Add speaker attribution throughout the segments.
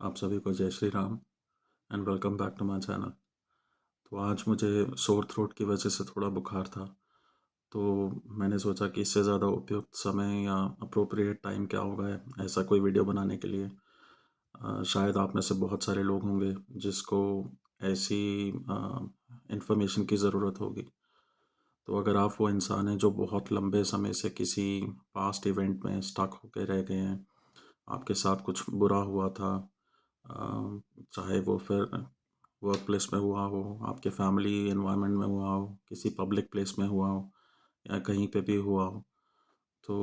Speaker 1: आप सभी को जय Shri Ram and welcome back to my channel. तो आज मुझे सोर थ्रोट की वजह से थोड़ा बुखार था। तो मैंने सोचा कि इससे ज़्यादा उपयुक्त समय या अप्रोप्रिएट टाइम क्या होगा ऐसा कोई वीडियो बनाने के लिए। शायद आप में से बहुत सारे लोग होंगे जिसको ऐसी इंफॉर्मेशन की ज़रूरत होगी। तो अगर आप वो इंसान हैं जो बहुत लंबे समय से किसी पास्ट इवेंट में स्टक होकर रह गए हैं, आपके साथ कुछ बुरा हुआ था, चाहे वो फिर वर्क प्लेस में हुआ हो, आपके फैमिली एनवायरनमेंट में हुआ हो, किसी पब्लिक प्लेस में हुआ हो या कहीं पे भी हुआ हो। तो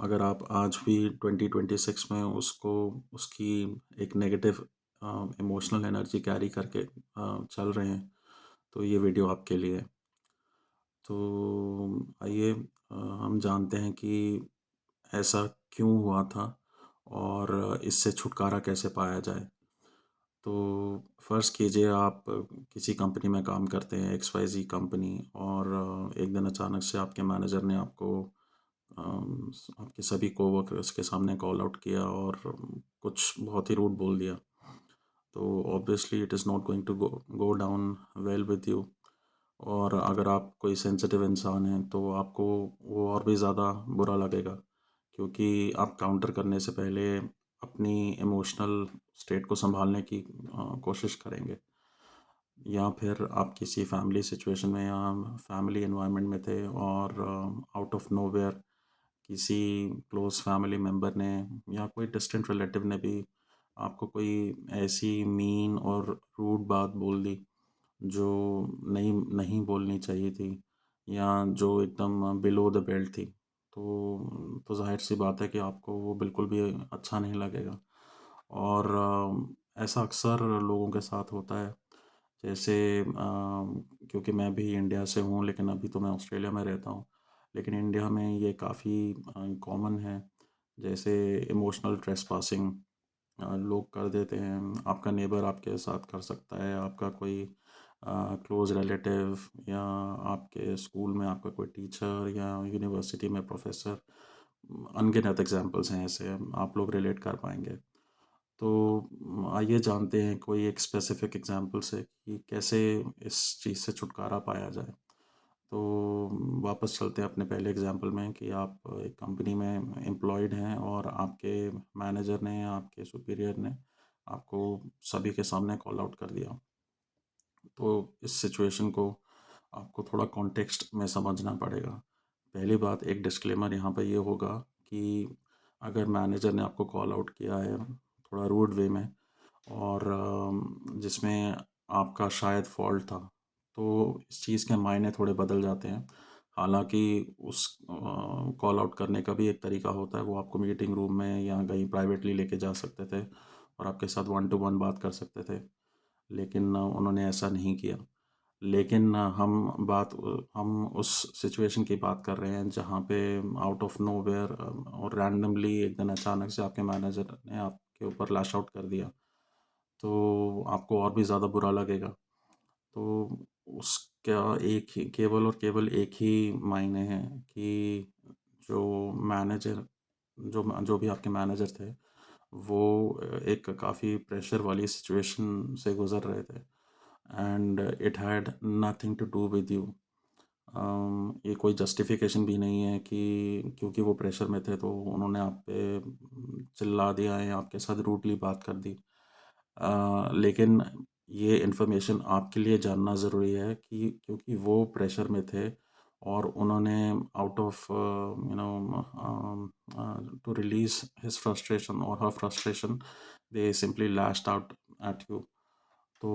Speaker 1: अगर आप आज भी 2026 में उसको उसकी एक नेगेटिव इमोशनल एनर्जी कैरी करके चल रहे हैं, तो ये वीडियो आपके लिए है। तो आइए हम जानते हैं कि ऐसा क्यों हुआ था और इससे छुटकारा कैसे पाया जाए। तो फ़र्ज़ कीजिए आप किसी कंपनी में काम करते हैं, XYZ कंपनी, और एक दिन अचानक से आपके मैनेजर ने आपको आपके सभी कोवर्कर्स के सामने कॉल आउट किया और कुछ बहुत ही रूड बोल दिया। तो obviously it is not going to go go down well with you. और अगर आप कोई सेंसिटिव इंसान हैं तो आपको वो और भी ज़्यादा बुरा लगेगा, क्योंकि आप काउंटर करने से पहले अपनी इमोशनल स्टेट को संभालने की कोशिश करेंगे। या फिर आप किसी फैमिली सिचुएशन में या फैमिली एनवायरनमेंट में थे और आउट ऑफ नोवेयर किसी क्लोज फैमिली मेम्बर ने या कोई डिस्टेंट रिलेटिव ने भी आपको कोई ऐसी मीन और रूड बात बोल दी जो नहीं नहीं बोलनी चाहिए थी, या जो एकदम बिलो द बेल्ट थी। तो जाहिर सी बात है कि आपको वो बिल्कुल भी अच्छा नहीं लगेगा। और ऐसा अक्सर लोगों के साथ होता है। जैसे क्योंकि मैं भी इंडिया से हूँ लेकिन अभी तो मैं ऑस्ट्रेलिया में रहता हूँ, लेकिन इंडिया में ये काफ़ी कॉमन है। जैसे इमोशनल ट्रेसपासिंग लोग कर देते हैं। आपका नेबर आपके साथ कर सकता है, आपका कोई क्लोज रिलेटिव, या आपके स्कूल में आपका कोई टीचर या यूनिवर्सिटी में प्रोफेसर। अनगिनत एग्जांपल्स हैं ऐसे, आप लोग रिलेट कर पाएंगे। तो आइए जानते हैं कोई एक स्पेसिफिक एग्जांपल से कि कैसे इस चीज़ से छुटकारा पाया जाए। तो वापस चलते हैं अपने पहले एग्जांपल में कि आप एक कंपनी में एम्प्लॉयड हैं और आपके मैनेजर ने या आपके सुपीरियर ने आपको सभी के सामने कॉल आउट कर दिया। तो इस सिचुएशन को आपको थोड़ा कॉन्टेक्स्ट में समझना पड़ेगा। पहली बात, एक डिस्क्लेमर यहाँ पे ये होगा कि अगर मैनेजर ने आपको कॉल आउट किया है थोड़ा रूड वे में और जिसमें आपका शायद फॉल्ट था, तो इस चीज़ के मायने थोड़े बदल जाते हैं। हालांकि उस कॉल आउट करने का भी एक तरीका होता है, वो आपको मीटिंग रूम में या कहीं प्राइवेटली लेके जा सकते थे और आपके साथ वन टू वन बात कर सकते थे, लेकिन उन्होंने ऐसा नहीं किया। लेकिन हम उस सिचुएशन की बात कर रहे हैं जहाँ पे आउट ऑफ नोवेयर और रैंडमली एक दिन अचानक से आपके मैनेजर ने आपके ऊपर लैश आउट कर दिया। तो आपको और भी ज़्यादा बुरा लगेगा। तो उसका एक ही केवल और केवल एक ही मायने है कि जो मैनेजर जो जो भी आपके मैनेजर थे, वो एक काफ़ी प्रेशर वाली सिचुएशन से गुज़र रहे थे and it had nothing to do with you. ये कोई जस्टिफिकेशन भी नहीं है कि क्योंकि वो प्रेशर में थे तो उन्होंने आप पे चिल्ला दिया या आपके साथ रूडली बात कर दी। लेकिन ये इन्फॉर्मेशन आपके लिए जानना ज़रूरी है कि क्योंकि वो प्रेशर में थे और उन्होंने out of to release his frustration और her frustration, they simply lashed out at you. तो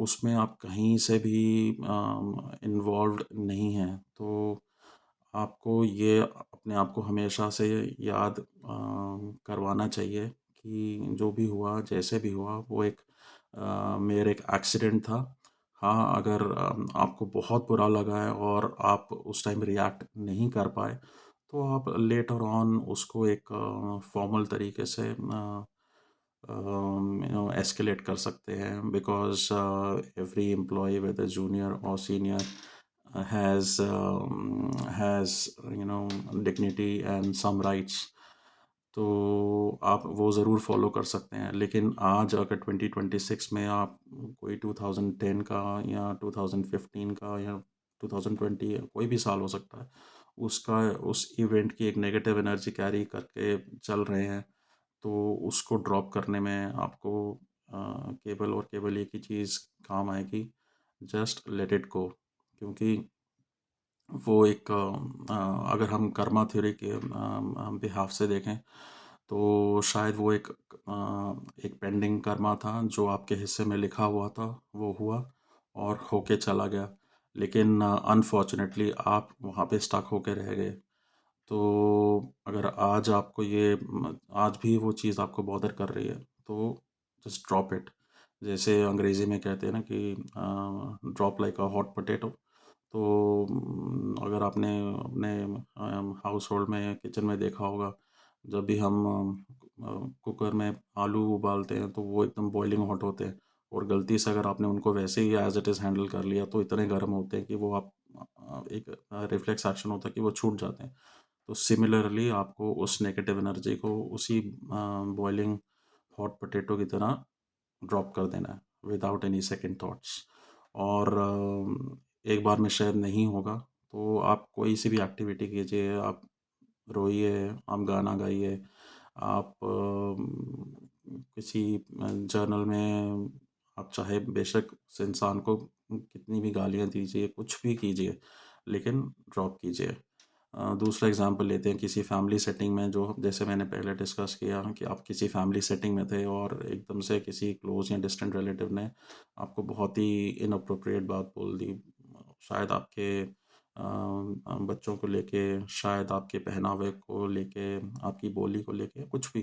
Speaker 1: उसमें आप कहीं से भी इन्वॉल्व्ड नहीं हैं। तो आपको ये अपने आप को हमेशा से याद करवाना चाहिए कि जो भी हुआ जैसे भी हुआ वो एक मेरा एक एक्सीडेंट था। हाँ, अगर आपको बहुत बुरा लगा है और आप उस टाइम रिएक्ट नहीं कर पाए, तो आप लेटर ऑन उसको एक फॉर्मल तरीके से एस्केलेट कर सकते हैं, because every employee with a junior or senior has dignity and some rights. तो आप वो ज़रूर फ़ॉलो कर सकते हैं। लेकिन आज अगर 2026 में आप कोई 2010 का या 2015 का या 2020 कोई भी साल हो सकता है, उसका उस इवेंट की एक नेगेटिव एनर्जी कैरी करके चल रहे हैं, तो उसको ड्रॉप करने में आपको केवल और केवल एक ही चीज़ काम आएगी, जस्ट लेट इट गो। क्योंकि वो एक अगर हम कर्मा थ्योरी के बिहाफ से देखें, तो शायद वो एक पेंडिंग कर्मा था जो आपके हिस्से में लिखा हुआ था, वो हुआ और होके चला गया। लेकिन अनफॉर्चुनेटली आप वहाँ पे स्टक होके रह गए। तो अगर आज आपको आज भी वो चीज़ आपको बॉदर कर रही है, तो जस्ट ड्रॉप इट। जैसे अंग्रेज़ी में कहते हैं ना कि drop like a hot potato. तो अगर आपने अपने हाउस होल्ड में किचन में देखा होगा, जब भी हम कुकर में आलू उबालते हैं तो वो एकदम बॉइलिंग हॉट होते हैं, और गलती से अगर आपने उनको वैसे ही एज इट इज़ हैंडल कर लिया तो इतने गर्म होते हैं कि वो आप एक रिफ्लेक्स एक्शन होता है कि वो छूट जाते हैं। तो सिमिलरली आपको उस नेगेटिव एनर्जी को उसी बॉइलिंग हॉट पोटैटो की तरह ड्रॉप कर देना है, विदाउट एनी सेकंड थॉट्स। और एक बार में शायद नहीं होगा, तो आप कोई सी भी एक्टिविटी कीजिए, आप रोइए, आप गाना गाइए, आप किसी जर्नल में आप चाहे बेशक उस इंसान को कितनी भी गालियाँ दीजिए, कुछ भी कीजिए, लेकिन ड्रॉप कीजिए। दूसरा एग्जांपल लेते हैं किसी फैमिली सेटिंग में, जो जैसे मैंने पहले डिस्कस किया कि आप किसी फैमिली सेटिंग में थे और एकदम से किसी क्लोज या डिस्टेंट रिलेटिव ने आपको बहुत ही इनअप्रोप्रिएट बात बोल दी, शायद आपके बच्चों को लेके, शायद आपके पहनावे को लेके, आपकी बोली को लेके, कुछ भी।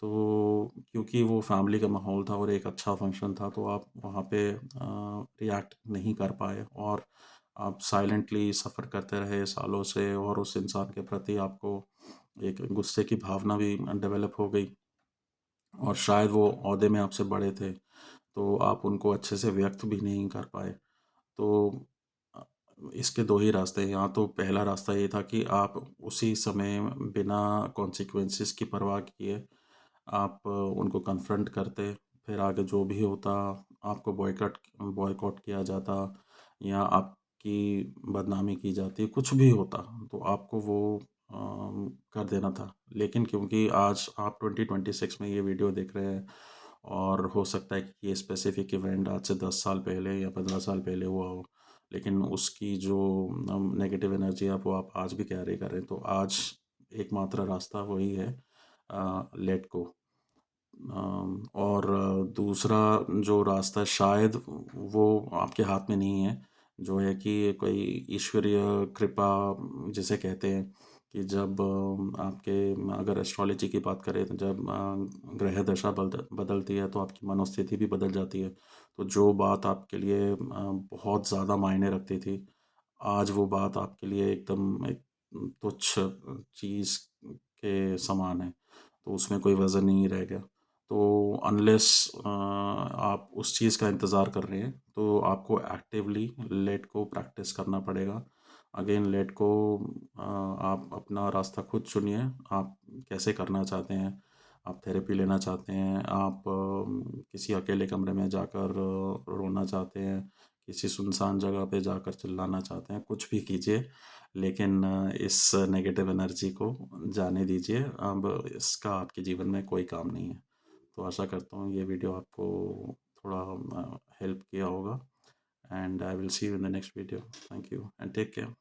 Speaker 1: तो क्योंकि वो फैमिली का माहौल था और एक अच्छा फंक्शन था, तो आप वहाँ पे रिएक्ट नहीं कर पाए और आप साइलेंटली सफ़र करते रहे सालों से, और उस इंसान के प्रति आपको एक गुस्से की भावना भी डेवलप हो गई, और शायद वो ओहदे में आपसे बड़े थे, तो आप उनको अच्छे से व्यक्त भी नहीं कर पाए। तो अ, इसके 2 ही रास्ते हैं। या तो पहला रास्ता ये था कि आप उसी समय बिना कॉन्सिक्वेंसेस की परवाह किए आप उनको कन्फ्रंट करते, फिर आगे जो भी होता आपको बॉयकॉट किया जाता, या आपकी बदनामी की जाती, कुछ भी होता, तो आपको वो कर देना था। लेकिन क्योंकि आज आप 2026 में ये वीडियो देख रहे हैं, और हो सकता है कि ये स्पेसिफिक इवेंट आज से 10 साल पहले या 15 साल पहले हुआ हो, लेकिन उसकी जो नेगेटिव एनर्जी है वो आप आज भी कैरी कर रहे हैं, तो आज एकमात्र रास्ता वही है, लेट गो। और दूसरा जो रास्ता है, शायद वो आपके हाथ में नहीं है, जो है कि कोई ईश्वरीय कृपा जिसे कहते हैं, कि जब आपके अगर एस्ट्रोलॉजी की बात करें, तो जब ग्रह दशा बदलती है तो आपकी मनोस्थिति भी बदल जाती है। तो जो बात आपके लिए बहुत ज़्यादा मायने रखती थी, आज वो बात आपके लिए एकदम एक तुच्छ चीज़ के समान है, तो उसमें कोई वज़न नहीं रह गया। तो अनलेस आप उस चीज़ का इंतज़ार कर रहे हैं, तो आपको एक्टिवली लेट को प्रैक्टिस करना पड़ेगा। अगेन लेट को आप अपना रास्ता खुद चुनिए, आप कैसे करना चाहते हैं। आप थेरेपी लेना चाहते हैं, आप किसी अकेले कमरे में जाकर रोना चाहते हैं, किसी सुनसान जगह पे जाकर चिल्लाना चाहते हैं, कुछ भी कीजिए, लेकिन इस नेगेटिव एनर्जी को जाने दीजिए। अब इसका आपके जीवन में कोई काम नहीं है। तो आशा करता हूँ ये वीडियो आपको थोड़ा हेल्प किया होगा, and I will see you in the next video. Thank you and take care.